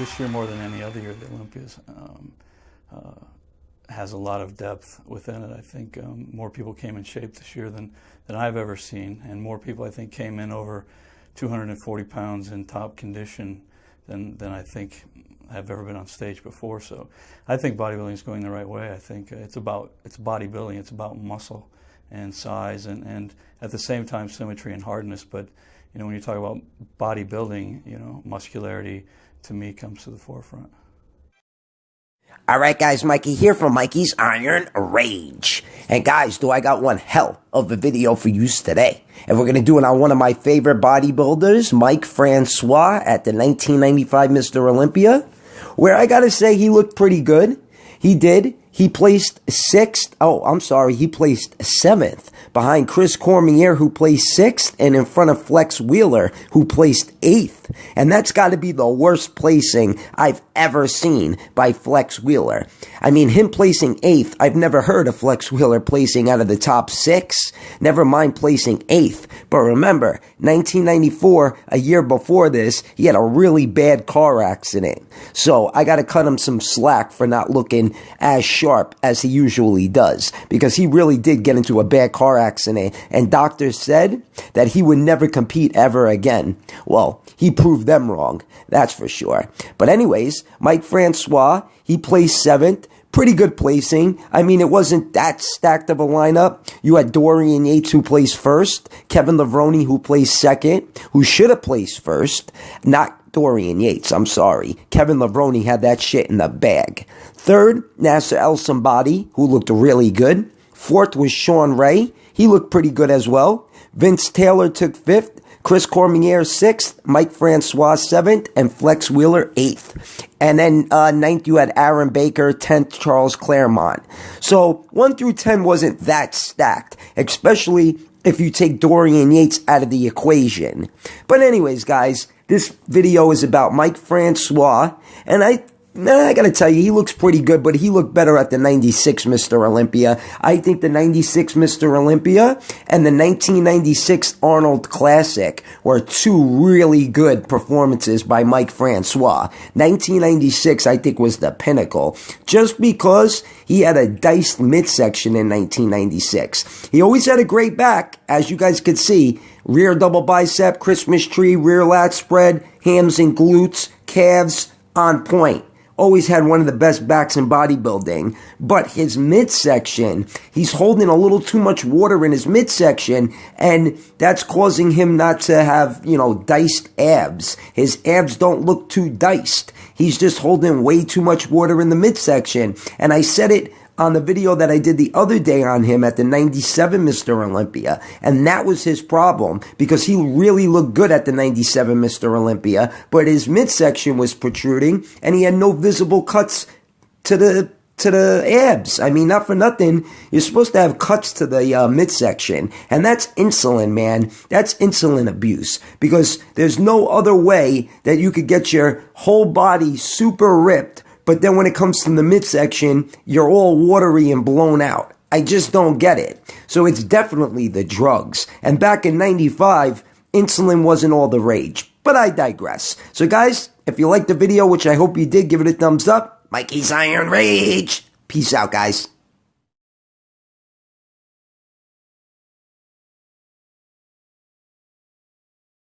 this year more than any other year, the Olympia has a lot of depth within it. I think more people came in shape this year than I've ever seen, and more people, I think, came in over 240 pounds in top condition than I think have ever been on stage before. So I think bodybuilding is going the right way. I think it's bodybuilding, it's about muscle and size and at the same time symmetry and hardness. But you know, when you talk about bodybuilding, you know, muscularity to me comes to the forefront. All right, guys, Mikey here from Mikey's Iron Rage. And guys, I got one hell of a video for you today. And we're going to do it on one of my favorite bodybuilders, Mike Francois, at the 1995 Mr. Olympia, where I got to say he looked pretty good. He did. He placed he placed 7th behind Chris Cormier, who placed 6th, and in front of Flex Wheeler, who placed 8th. And that's got to be the worst placing I've ever seen by Flex Wheeler. I mean, him placing 8th, I've never heard of Flex Wheeler placing out of the top 6, never mind placing 8th. But remember, 1994, a year before this, he had a really bad car accident. So I got to cut him some slack for not looking as sharp as he usually does, because he really did get into a bad car accident, and doctors said that he would never compete ever again. Well, he proved them wrong, that's for sure. But anyways, Mike Francois, he placed 7th. Pretty good placing. I mean, it wasn't that stacked of a lineup. You had Dorian Yates, who placed 1st, Kevin Levrone, who placed 2nd, who should have placed 1st. Not Dorian Yates, I'm sorry. Kevin Levrone had that shit in the bag. 3rd, Nasser El Somebody, who looked really good. 4th was Sean Ray. He looked pretty good as well. Vince Taylor took 5th. Chris Cormier 6th, Mike Francois 7th, and Flex Wheeler 8th. And then 9th you had Aaron Baker, 10th Charles Claremont. So 1 through 10 wasn't that stacked, especially if you take Dorian Yates out of the equation. But anyways, guys, this video is about Mike Francois, and I gotta tell you, he looks pretty good, but he looked better at the 96 Mr. Olympia. I think the 96 Mr. Olympia and the 1996 Arnold Classic were 2 really good performances by Mike Francois. 1996, I think, was the pinnacle, just because he had a diced midsection in 1996. He always had a great back, as you guys could see. Rear double bicep, Christmas tree, rear lat spread, hams and glutes, calves, on point. Always had one of the best backs in bodybuilding, but his midsection, he's holding a little too much water in his midsection, and that's causing him not to have, you know, diced abs. His abs don't look too diced. He's just holding way too much water in the midsection, and I said it on the video that I did the other day on him at the 97 Mr. Olympia, and that was his problem, because he really looked good at the 97 Mr. Olympia, but his midsection was protruding, and he had no visible cuts to the abs. I mean, not for nothing, you're supposed to have cuts to the midsection, and that's insulin, man. That's insulin abuse, because there's no other way that you could get your whole body super ripped, but then when it comes to the midsection, you're all watery and blown out. I just don't get it. So it's definitely the drugs. And back in 95, insulin wasn't all the rage. But I digress. So guys, if you liked the video, which I hope you did, give it a thumbs up. Mikey's Iron Rage. Peace out, guys.